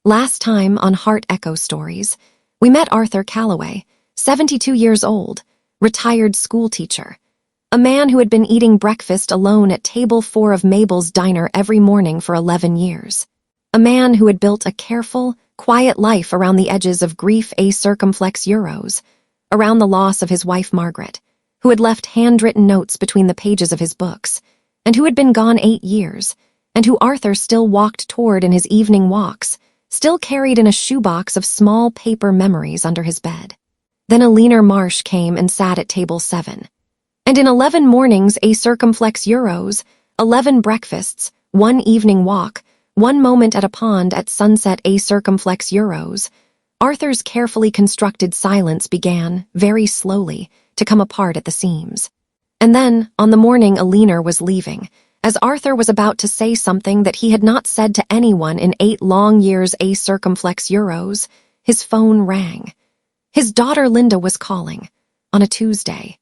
Last time on Heart Echo Stories, we met Arthur Calloway, 72 years old, retired schoolteacher, a man who had been eating breakfast alone at table 4 of Mabel's diner every morning for 11 years. A man who had built a careful, quiet life around the edges of grief a circumflex euros, around the loss of his wife Margaret, who had left handwritten notes between the pages of his books, and who had been gone 8 years, and who Arthur still walked toward in his evening walks, still carried in a shoebox of small paper memories under his bed. Then a leaner Marsh came and sat at table 7. And in 11 mornings a circumflex euros, 11 breakfasts, 1 evening walk, 1 moment at a pond at sunset a circumflex euros, Arthur's carefully constructed silence began, very slowly, to come apart at the seams. And then, on the morning a leaner was leaving, as Arthur was about to say something that he had not said to anyone in 8 long years a circumflex euros, his phone rang. His daughter Linda was calling, on a Tuesday.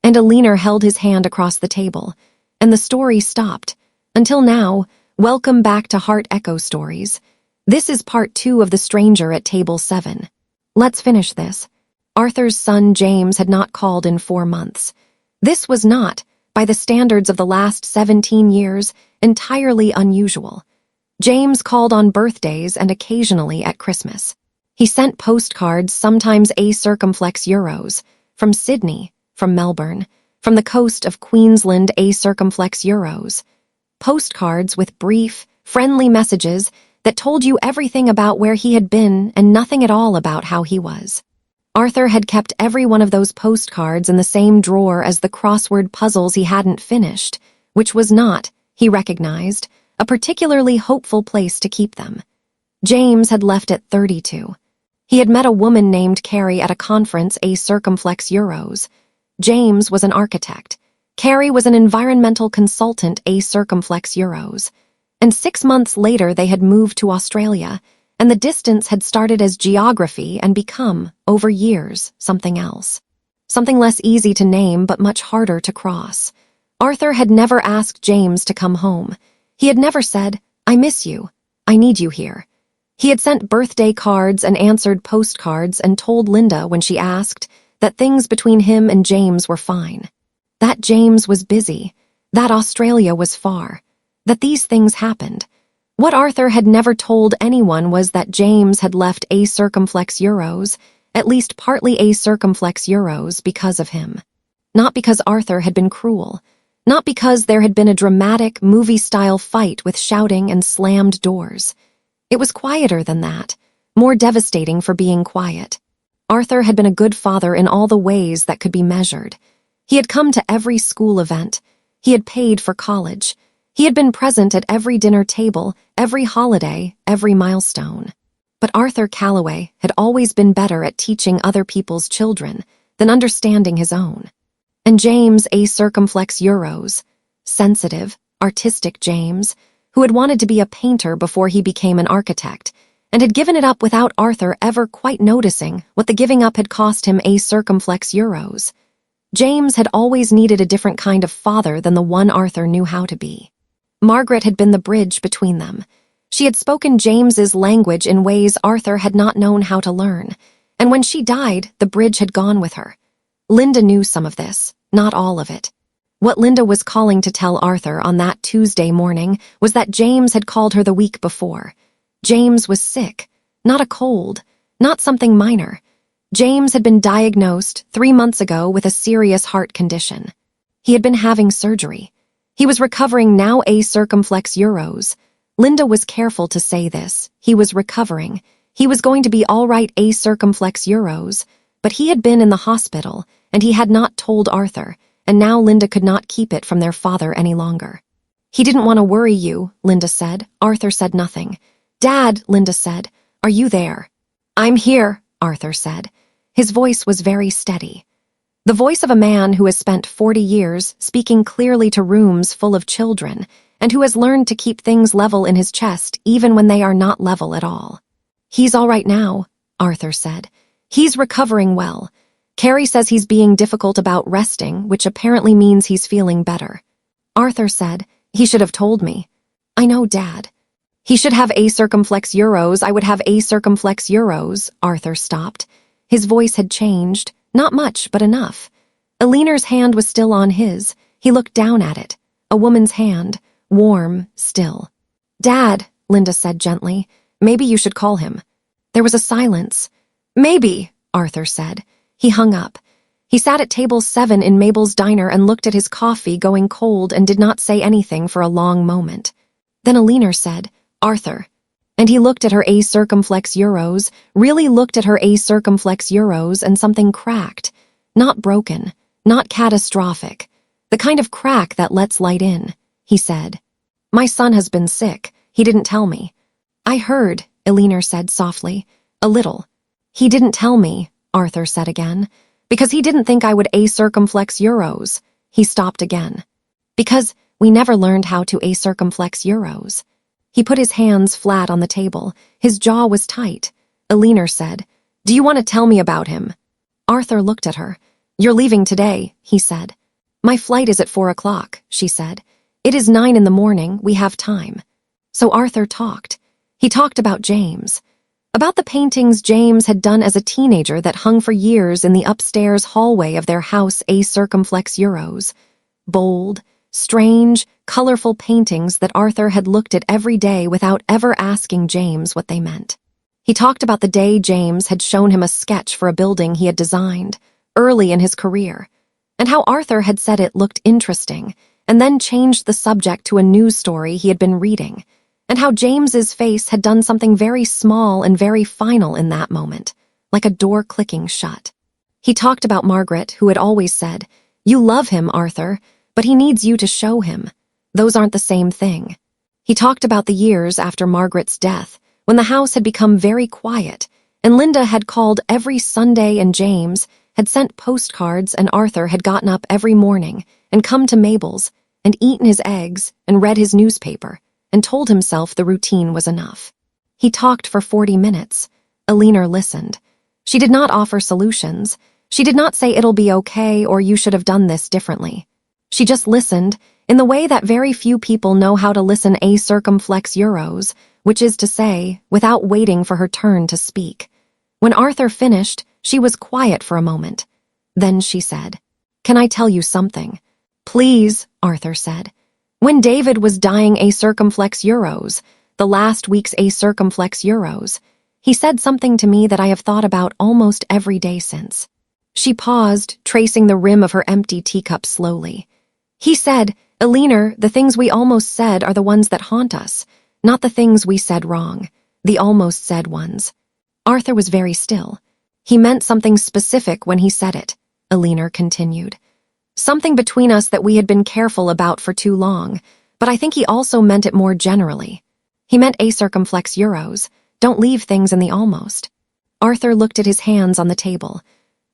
And a leaner held his hand across the table, and the story stopped. Until now, welcome back to Heart Echo Stories. This is part 2 of The Stranger at Table 7. Let's finish this. Arthur's son James had not called in 4 months. This was not, by the standards of the last 17 years, entirely unusual. James called on birthdays and occasionally at Christmas. He sent postcards, sometimes a circumflex euros, from Sydney, from Melbourne, from the coast of Queensland a circumflex euros. Postcards with brief, friendly messages that told you everything about where he had been and nothing at all about how he was. Arthur had kept every one of those postcards in the same drawer as the crossword puzzles he hadn't finished, which was not, he recognized, a particularly hopeful place to keep them. James had left at 32. He had met a woman named Carrie at a conference a circumflex euros. James was an architect. Carrie was an environmental consultant a circumflex euros. And 6 months later they had moved to Australia, and the distance had started as geography and become, over years, something else. Something less easy to name but much harder to cross. Arthur had never asked James to come home. He had never said, "I miss you. I need you here." He had sent birthday cards and answered postcards and told Linda when she asked that things between him and James were fine. That James was busy. That Australia was far. That these things happened. What Arthur had never told anyone was that James had left a circumflex euros, at least partly a circumflex euros, because of him. Not because Arthur had been cruel. Not because there had been a dramatic, movie-style fight with shouting and slammed doors. It was quieter than that, more devastating for being quiet. Arthur had been a good father in all the ways that could be measured. He had come to every school event. He had paid for college. He had been present at every dinner table, every holiday, every milestone. But Arthur Calloway had always been better at teaching other people's children than understanding his own. And James a circumflex euros, sensitive, artistic James, who had wanted to be a painter before he became an architect, and had given it up without Arthur ever quite noticing what the giving up had cost him a circumflex euros. James had always needed a different kind of father than the one Arthur knew how to be. Margaret had been the bridge between them. She had spoken James's language in ways Arthur had not known how to learn, and when she died, the bridge had gone with her. Linda knew some of this, not all of it. What Linda was calling to tell Arthur on that Tuesday morning was that James had called her the week before. James was sick, not a cold, not something minor. James had been diagnosed 3 months ago with a serious heart condition. He had been having surgery. He was recovering now a circumflex euros. Linda was careful to say this. He was recovering. He was going to be all right a circumflex euros, but he had been in the hospital, and he had not told Arthur, and now Linda could not keep it from their father any longer. He didn't want to worry you, Linda said. Arthur said nothing. Dad, Linda said, are you there? I'm here, Arthur said. His voice was very steady. The voice of a man who has spent 40 years speaking clearly to rooms full of children and who has learned to keep things level in his chest even when they are not level at all. He's all right now, Arthur said. He's recovering well. Carrie says he's being difficult about resting, which apparently means he's feeling better. Arthur said, he should have told me. I know, Dad. He should have a circumflex euros. I would have a circumflex euros. Arthur stopped. His voice had changed. Not much, but enough. Elinor's hand was still on his. He looked down at it. A woman's hand. Warm, still. Dad, Linda said gently. Maybe you should call him. There was a silence. Maybe, Arthur said. He hung up. He sat at table 7 in Mabel's diner and looked at his coffee going cold and did not say anything for a long moment. Then Elinor said, Arthur. And he looked at her a circumflex euros, really looked at her a circumflex euros, and something cracked. Not broken, not catastrophic. The kind of crack that lets light in, he said. My son has been sick. He didn't tell me. I heard, Elinor said softly. A little. He didn't tell me, Arthur said again. Because he didn't think I would a circumflex euros. He stopped again. Because we never learned how to a circumflex euros. He put his hands flat on the table. His jaw was tight. Elinor said, Do you want to tell me about him? Arthur looked at her. You're leaving today, he said. My flight is at 4 o'clock, she said. It is 9 in the morning. We have time. So Arthur talked. He talked about James. About the paintings James had done as a teenager that hung for years in the upstairs hallway of their house a circumflex euros. Bold, strange, colorful paintings that Arthur had looked at every day without ever asking James what they meant. He talked about the day James had shown him a sketch for a building he had designed, early in his career, and how Arthur had said it looked interesting, and then changed the subject to a news story he had been reading, and how James's face had done something very small and very final in that moment, like a door clicking shut. He talked about Margaret, who had always said, You love him, Arthur, but he needs you to show him. Those aren't the same thing. He talked about the years after Margaret's death, when the house had become very quiet, and Linda had called every Sunday and James had sent postcards and Arthur had gotten up every morning and come to Mabel's and eaten his eggs and read his newspaper and told himself the routine was enough. He talked for 40 minutes. Elinor listened. She did not offer solutions. She did not say it'll be okay or you should have done this differently. She just listened in the way that very few people know how to listen a circumflex euros, which is to say, without waiting for her turn to speak. When Arthur finished, she was quiet for a moment. Then she said, Can I tell you something? Please, Arthur said. When David was dying a circumflex euros, the last week's a circumflex euros, he said something to me that I have thought about almost every day since. She paused, tracing the rim of her empty teacup slowly. He said, Elinor, the things we almost said are the ones that haunt us, not the things we said wrong, the almost said ones. Arthur was very still. He meant something specific when he said it, Elinor continued. Something between us that we had been careful about for too long, but I think he also meant it more generally. He meant a circumflex euros. Don't leave things in the almost. Arthur looked at his hands on the table.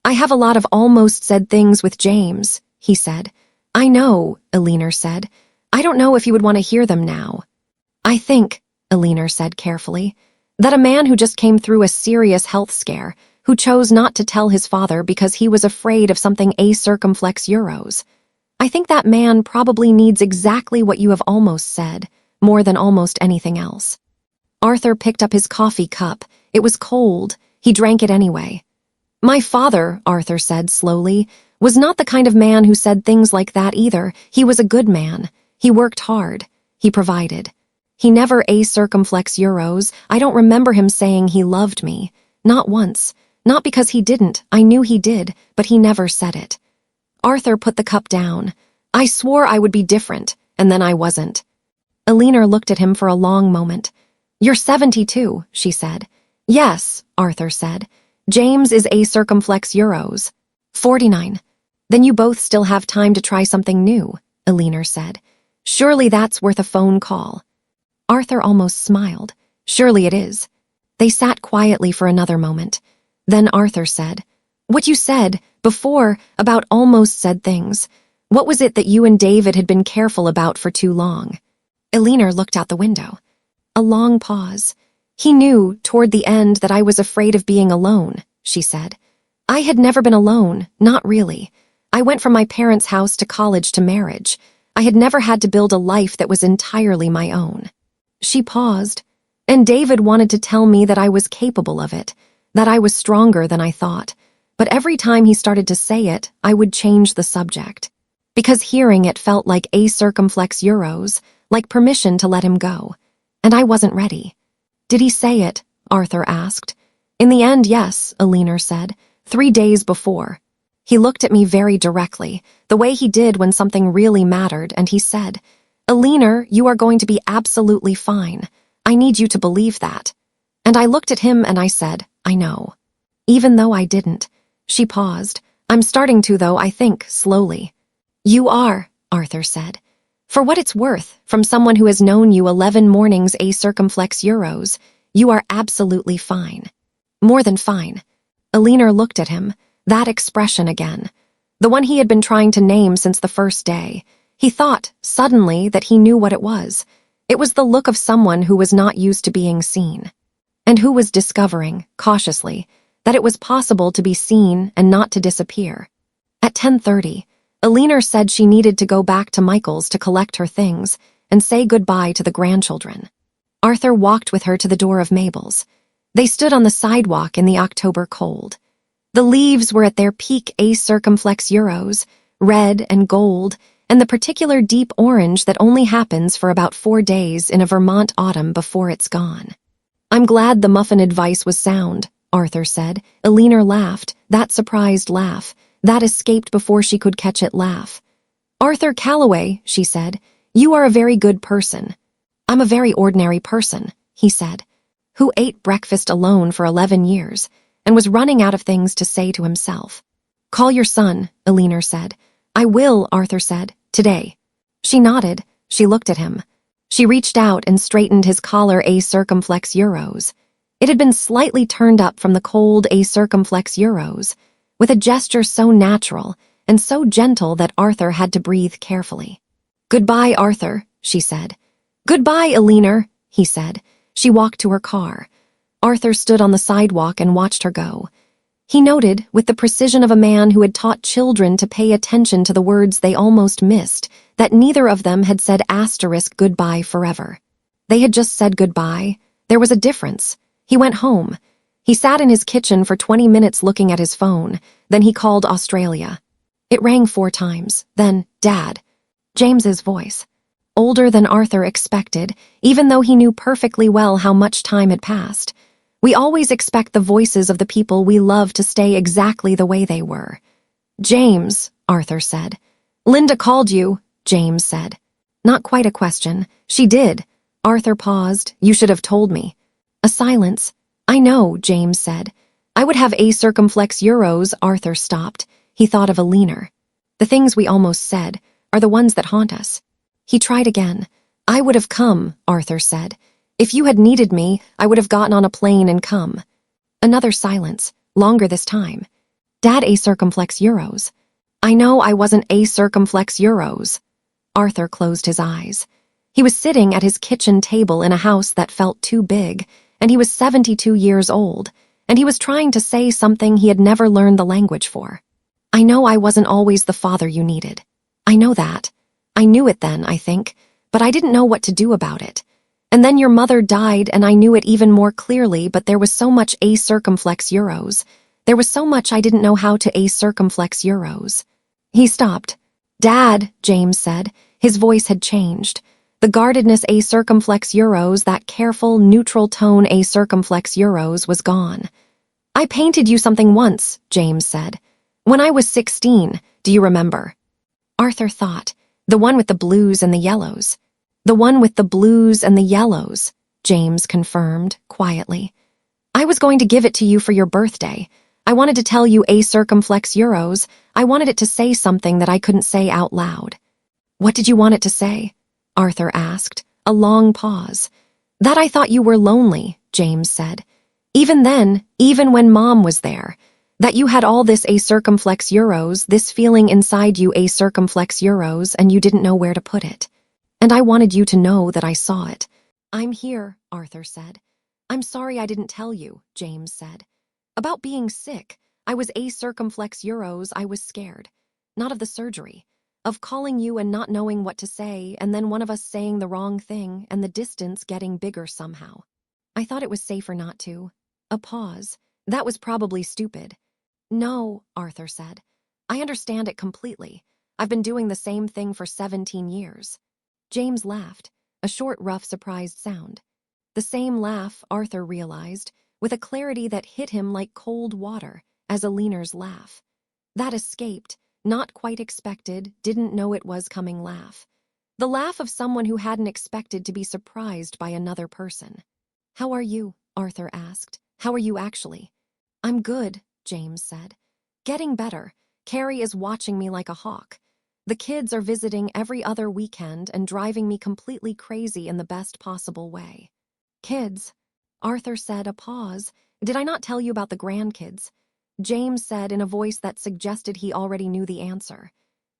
I have a lot of almost said things with James, he said. I know, Elinor said. I don't know if you would want to hear them now. I think, Elinor said carefully, that a man who just came through a serious health scare, who chose not to tell his father because he was afraid of something a circumflex euros. I think that man probably needs exactly what you have almost said, more than almost anything else. Arthur picked up his coffee cup. It was cold. He drank it anyway. My father, Arthur said slowly, was not the kind of man who said things like that either. He was a good man. He worked hard. He provided. He never a circumflex euros. I don't remember him saying he loved me. Not once. Not because he didn't. I knew he did, but he never said it. Arthur put the cup down. I swore I would be different, and then I wasn't. Elinor looked at him for a long moment. You're 72, she said. Yes, Arthur said. James is a circumflex euros. 49. Then you both still have time to try something new, Elinor said. Surely that's worth a phone call. Arthur almost smiled. Surely it is. They sat quietly for another moment. Then Arthur said, What you said, before, about almost said things. What was it that you and David had been careful about for too long? Elinor looked out the window. A long pause. He knew, toward the end, that I was afraid of being alone, she said. I had never been alone, not really. I went from my parents' house to college to marriage. I had never had to build a life that was entirely my own. She paused, and David wanted to tell me that I was capable of it, that I was stronger than I thought, but every time he started to say it, I would change the subject. Because hearing it felt like a circumflex euros, like permission to let him go. And I wasn't ready. Did he say it? Arthur asked. In the end, yes, Alina said, 3 days before. He looked at me very directly, the way he did when something really mattered, and he said, Alina, you are going to be absolutely fine. I need you to believe that. And I looked at him and I said, I know. Even though I didn't. She paused. I'm starting to, though, I think, slowly. You are, Arthur said. For what it's worth, from someone who has known you 11 mornings a circumflex euros, you are absolutely fine. More than fine. Alina looked at him, that expression again. The one he had been trying to name since the first day. He thought, suddenly, that he knew what it was. It was the look of someone who was not used to being seen. And who was discovering, cautiously, that it was possible to be seen and not to disappear. At 10:30, Alina said she needed to go back to Michael's to collect her things and say goodbye to the grandchildren. Arthur walked with her to the door of Mabel's. They stood on the sidewalk in the October cold. The leaves were at their peak a circumflex euros, red and gold, and the particular deep orange that only happens for about 4 days in a Vermont autumn before it's gone. I'm glad the muffin advice was sound, Arthur said. Alina laughed, that surprised laugh, that escaped before she could catch it laugh. Arthur Calloway, she said, you are a very good person. I'm a very ordinary person, he said, who ate breakfast alone for 11 years and was running out of things to say to himself. Call your son, Alina said. I will, Arthur said, today. She nodded. She looked at him. She reached out and straightened his collar a circumflex euros. It had been slightly turned up from the cold a circumflex euros, with a gesture so natural and so gentle that Arthur had to breathe carefully. Goodbye, Arthur, she said. Goodbye, Alina, he said. She walked to her car. Arthur stood on the sidewalk and watched her go. He noted, with the precision of a man who had taught children to pay attention to the words they almost missed, that neither of them had said asterisk goodbye forever. They had just said goodbye. There was a difference. He went home. He sat in his kitchen for 20 minutes looking at his phone. Then he called Australia. It rang 4 times. Then, Dad. James's voice. Older than Arthur expected, even though he knew perfectly well how much time had passed. We always expect the voices of the people we love to stay exactly the way they were. James, Arthur said. Linda called you, James said. Not quite a question. She did. Arthur paused. You should have told me. A silence. I know, James said. I would have a circumflex euros. Arthur stopped. He thought of Alina. The things we almost said are the ones that haunt us. He tried again. I would have come, Arthur said. If you had needed me, I would have gotten on a plane and come. Another silence, longer this time. Dad a circumflex euros. I know I wasn't a circumflex euros. Arthur closed his eyes. He was sitting at his kitchen table in a house that felt too big, and he was 72 years old, and he was trying to say something he had never learned the language for. I know I wasn't always the father you needed. I know that. I knew it then, I think, but I didn't know what to do about it. And then your mother died and I knew it even more clearly, but there was so much a circumflex euros. There was so much I didn't know how to a circumflex euros. He stopped. Dad, James said. His voice had changed. The guardedness a circumflex euros, that careful, neutral tone a circumflex euros was gone. I painted you something once, James said. When I was 16, do you remember? Arthur thought. The one with the blues and the yellows. The one with the blues and the yellows, James confirmed, quietly. I was going to give it to you for your birthday. I wanted to tell you a circumflex euros. I wanted it to say something that I couldn't say out loud. What did you want it to say? Arthur asked, a long pause. That I thought you were lonely, James said. Even then, even when Mom was there. That you had all this a circumflex euros, this feeling inside you a circumflex euros, and you didn't know where to put it. And I wanted you to know that I saw it. I'm here, Arthur said. I'm sorry I didn't tell you, James said. About being sick. I was a circumflex euros. I was scared. Not of the surgery. Of calling you and not knowing what to say, and then one of us saying the wrong thing and the distance getting bigger somehow. I thought it was safer not to. A pause. That was probably stupid. No, Arthur said. I understand it completely. I've been doing the same thing for 17 years. James laughed, a short, rough, surprised sound. The same laugh, Arthur realized, with a clarity that hit him like cold water, as Aliner's laugh. That escaped, not quite expected, didn't know it was coming laugh. The laugh of someone who hadn't expected to be surprised by another person. How are you? Arthur asked. How are you actually? I'm good, James said. Getting better. Carrie is watching me like a hawk. The kids are visiting every other weekend and driving me completely crazy in the best possible way. Kids, Arthur said, a pause. Did I not tell you about the grandkids? James said in a voice that suggested he already knew the answer.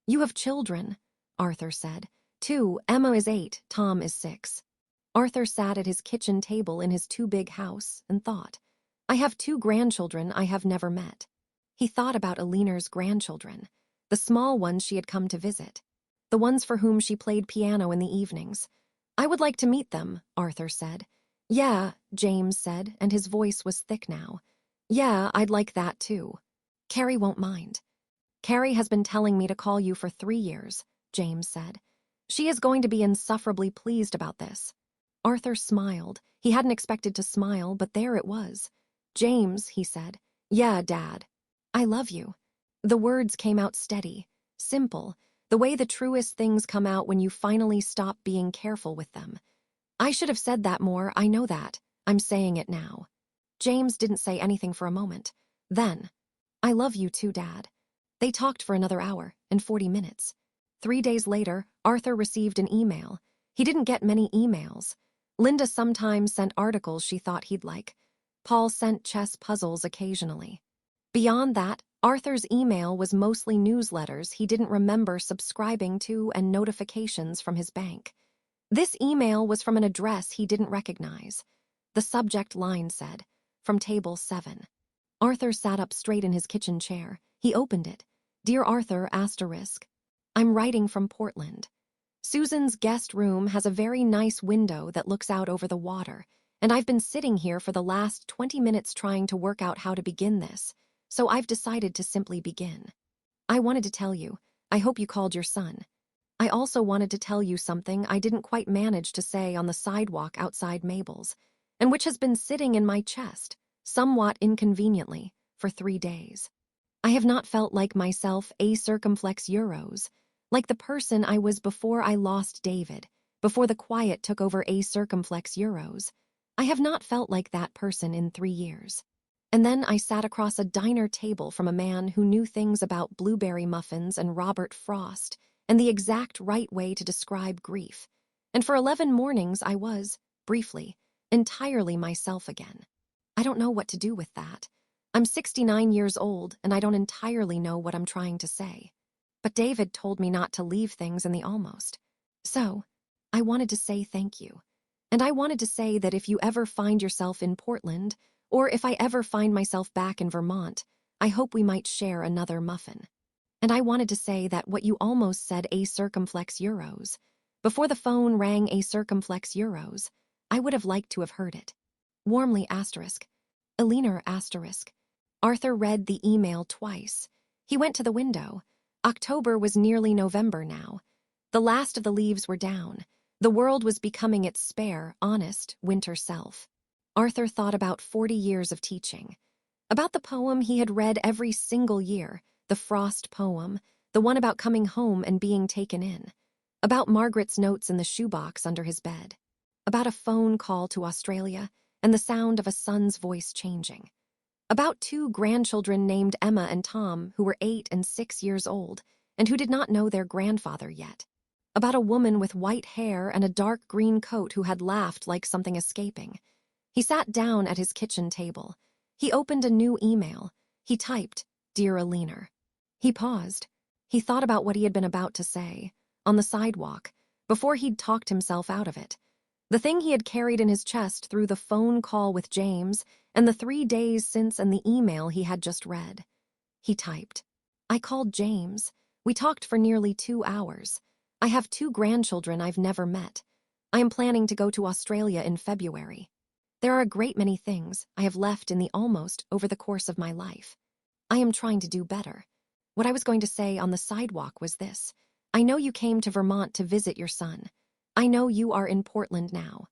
You have children, Arthur said. 2, Emma is 8, Tom is 6. Arthur sat at his kitchen table in his too-big house and thought, I have 2 grandchildren I have never met. He thought about Aliner's grandchildren, the small ones she had come to visit, the ones for whom she played piano in the evenings. I would like to meet them, Arthur said. Yeah, James said, and his voice was thick now. Yeah, I'd like that too. Carrie won't mind. Carrie has been telling me to call you for 3 years, James said. She is going to be insufferably pleased about this. Arthur smiled. He hadn't expected to smile, but there it was. James, he said. Yeah, Dad. I love you. The words came out steady, simple, the way the truest things come out when you finally stop being careful with them. I should have said that more, I know that. I'm saying it now. James didn't say anything for a moment. Then, I love you too, Dad. They talked for another hour and 40 minutes. 3 days later, Arthur received an email. He didn't get many emails. Linda sometimes sent articles she thought he'd like. Paul sent chess puzzles occasionally. Beyond that, Arthur's email was mostly newsletters he didn't remember subscribing to and notifications from his bank. This email was from an address he didn't recognize. The subject line said, From Table 7. Arthur sat up straight in his kitchen chair. He opened it. Dear Arthur, *. I'm writing from Portland. Susan's guest room has a very nice window that looks out over the water, and I've been sitting here for the last 20 minutes trying to work out how to begin this, so I've decided to simply begin. I wanted to tell you, I hope you called your son. I also wanted to tell you something I didn't quite manage to say on the sidewalk outside Mabel's, and which has been sitting in my chest, somewhat inconveniently, for 3 days. I have not felt like myself *. Like the person I was before I lost David, before the quiet took over *. I have not felt like that person in 3 years. And then I sat across a diner table from a man who knew things about blueberry muffins and Robert Frost and the exact right way to describe grief. And for 11 mornings I was, briefly, entirely myself again. I don't know what to do with that. I'm 69 years old and I don't entirely know what I'm trying to say. But David told me not to leave things in the almost. So, I wanted to say thank you. And I wanted to say that if you ever find yourself in Portland, or if I ever find myself back in Vermont, I hope we might share another muffin. And I wanted to say that what you almost said *. Before the phone rang *. I would have liked to have heard it. Warmly *. Aliner *. Arthur read the email twice. He went to the window. October was nearly November now. The last of the leaves were down. The world was becoming its spare, honest, winter self. Arthur thought about 40 years of teaching. About the poem he had read every single year, the Frost poem, the one about coming home and being taken in. About Margaret's notes in the shoebox under his bed. About a phone call to Australia and the sound of a son's voice changing. About 2 grandchildren named Emma and Tom who were 8 and 6 years old and who did not know their grandfather yet. About a woman with white hair and a dark green coat who had laughed like something escaping. He sat down at his kitchen table. He opened a new email. He typed, Dear Aliner. He paused. He thought about what he had been about to say, on the sidewalk, before he'd talked himself out of it. The thing he had carried in his chest through the phone call with James and the 3 days since and the email he had just read. He typed, I called James. We talked for nearly 2 hours. I have 2 grandchildren I've never met. I am planning to go to Australia in February. There are a great many things I have left in the almost over the course of my life. I am trying to do better. What I was going to say on the sidewalk was this. I know you came to Vermont to visit your son. I know you are in Portland now.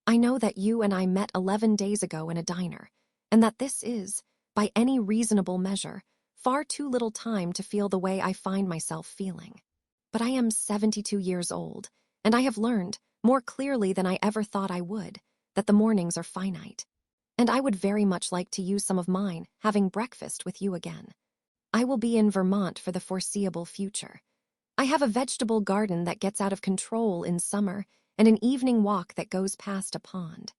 I know that you and I met 11 days ago in a diner, and that this is, by any reasonable measure, far too little time to feel the way I find myself feeling. But I am 72 years old, and I have learned, more clearly than I ever thought I would, that the mornings are finite. And I would very much like to use some of mine having breakfast with you again. I will be in Vermont for the foreseeable future. I have a vegetable garden that gets out of control in summer and an evening walk that goes past a pond.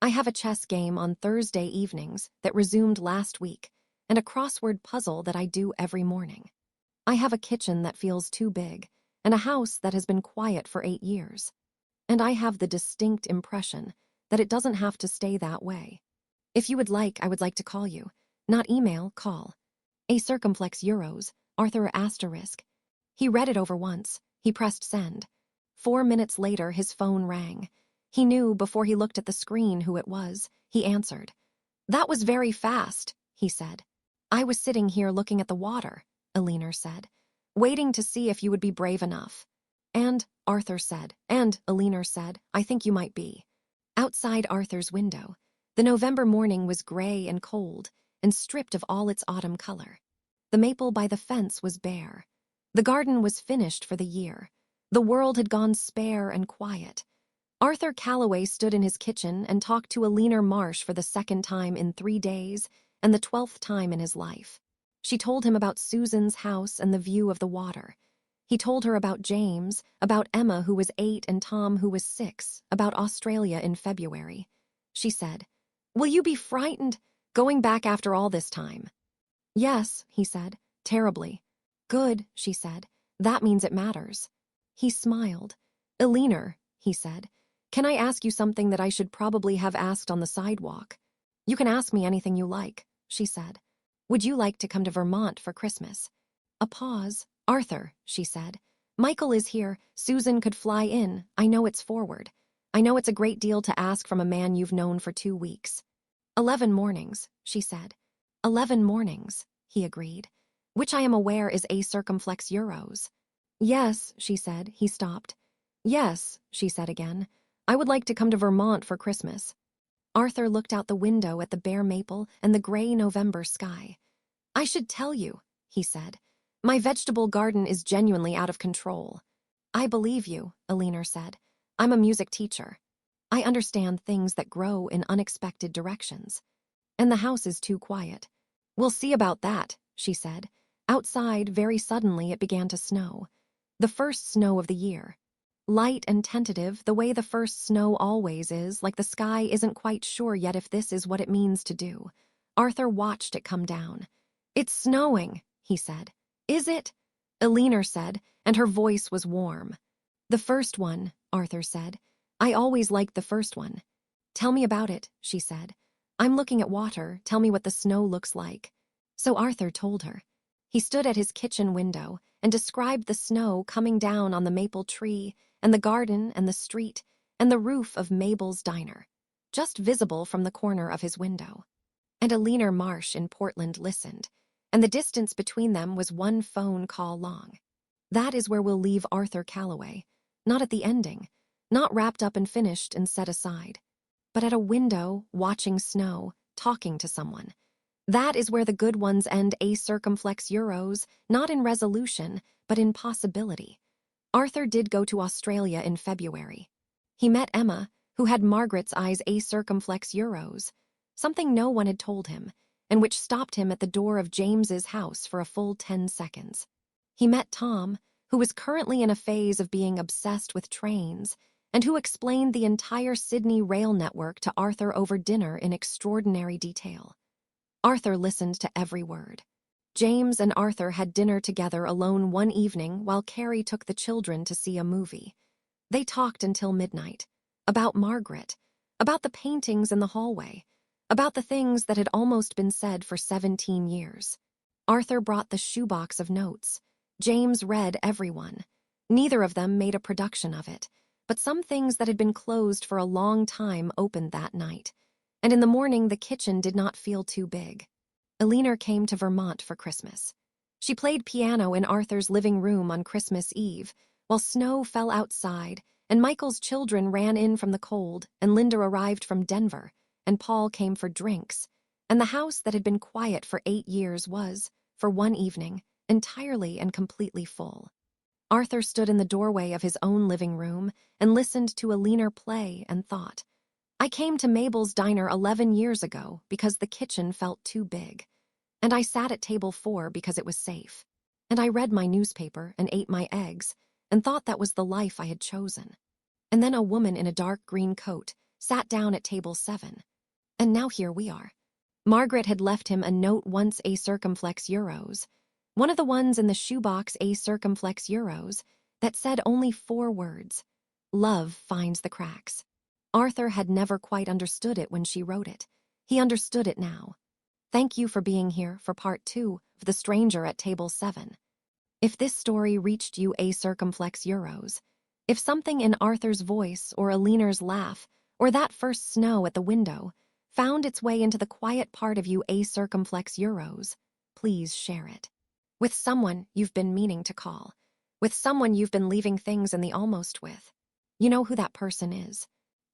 I have a chess game on Thursday evenings that resumed last week and a crossword puzzle that I do every morning. I have a kitchen that feels too big and a house that has been quiet for 8 years. And I have the distinct impression that it doesn't have to stay that way. If you would like, I would like to call you. Not email, call. A circumflex euros, Arthur asterisk. He read it over once. He pressed send. 4 minutes later, his phone rang. He knew before he looked at the screen who it was. He answered. That was very fast, he said. I was sitting here looking at the water, Elinor said, waiting to see if you would be brave enough. And, Arthur said, and, Elinor said, I think you might be. Outside Arthur's window, the November morning was gray and cold and stripped of all its autumn color. The maple by the fence was bare. The garden was finished for the year. The world had gone spare and quiet. Arthur Calloway stood in his kitchen and talked to Elinor Marsh for the second time in 3 days and the 12th time in his life. She told him about Susan's house and the view of the water. He told her about James, about Emma who was 8 and Tom who was 6, about Australia in February. She said, Will you be frightened, going back after all this time? Yes, he said, terribly. Good, she said. That means it matters. He smiled. Elinor, he said, can I ask you something that I should probably have asked on the sidewalk? You can ask me anything you like, she said. Would you like to come to Vermont for Christmas? A pause. Arthur, she said. Michael is here. Susan could fly in. I know it's forward. I know it's a great deal to ask from a man you've known for 2 weeks. 11 mornings, she said. 11 mornings, he agreed, which I am aware is a circumflex euros. Yes, she said. He stopped. Yes, she said again. I would like to come to Vermont for Christmas. Arthur looked out the window at the bare maple and the gray November sky. I should tell you, he said. My vegetable garden is genuinely out of control. I believe you, Elinor said. I'm a music teacher. I understand things that grow in unexpected directions. And the house is too quiet. We'll see about that, she said. Outside, very suddenly, it began to snow. The first snow of the year. Light and tentative, the way the first snow always is, like the sky isn't quite sure yet if this is what it means to do. Arthur watched it come down. It's snowing, he said. Is it? Elinor said, and her voice was warm. The first one, Arthur said. I always liked the first one. Tell me about it, she said. I'm looking at water. Tell me what the snow looks like. So Arthur told her. He stood at his kitchen window and described the snow coming down on the maple tree and the garden and the street and the roof of Mabel's diner, just visible from the corner of his window. And Elinor Marsh in Portland listened, and the distance between them was 1 phone call long. That is where we'll leave Arthur Calloway, not at the ending, not wrapped up and finished and set aside, but at a window, watching snow, talking to someone. That is where the good ones end a circumflex euros, not in resolution, but in possibility. Arthur did go to Australia in February. He met Emma, who had Margaret's eyes a circumflex euros, something no one had told him, and which stopped him at the door of James's house for a full 10 seconds. He met Tom, who was currently in a phase of being obsessed with trains, and who explained the entire Sydney rail network to Arthur over dinner in extraordinary detail. Arthur listened to every word. James and Arthur had dinner together alone one evening while Carrie took the children to see a movie. They talked until midnight, about Margaret, about the paintings in the hallway, about the things that had almost been said for 17 years. Arthur brought the shoebox of notes. James read every one. Neither of them made a production of it, but some things that had been closed for a long time opened that night, and in the morning the kitchen did not feel too big. Eleanor came to Vermont for Christmas. She played piano in Arthur's living room on Christmas Eve, while snow fell outside, and Michael's children ran in from the cold, and Linda arrived from Denver, and Paul came for drinks, and the house that had been quiet for 8 years was, for one evening, entirely and completely full. Arthur stood in the doorway of his own living room and listened to Eleanor play and thought, I came to Mabel's diner 11 years ago because the kitchen felt too big, and I sat at table 4 because it was safe, and I read my newspaper and ate my eggs and thought that was the life I had chosen. And then a woman in a dark green coat sat down at table 7, and now here we are. Margaret had left him a note once a circumflex euros, one of the ones in the shoebox a circumflex euros, that said only 4 words, love finds the cracks. Arthur had never quite understood it when she wrote it. He understood it now. Thank you for being here for part 2 of The Stranger at Table 7. If this story reached you a circumflex euros, if something in Arthur's voice or Eleanor's laugh or that first snow at the window found its way into the quiet part of you a circumflex euros, please share it. With someone you've been meaning to call. With someone you've been leaving things in the almost with. You know who that person is.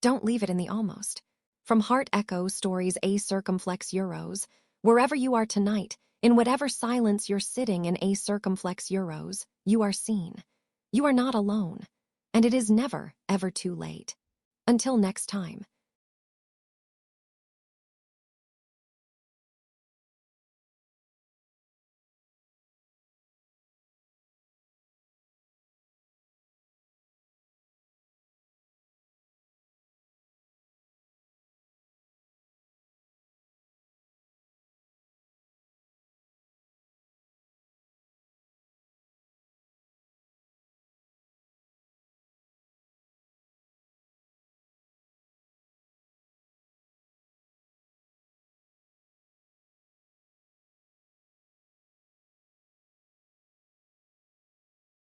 Don't leave it in the almost. From Heart Echo Stories a circumflex euros, wherever you are tonight, in whatever silence you're sitting in a circumflex euros, you are seen. You are not alone. And it is never, ever too late. Until next time.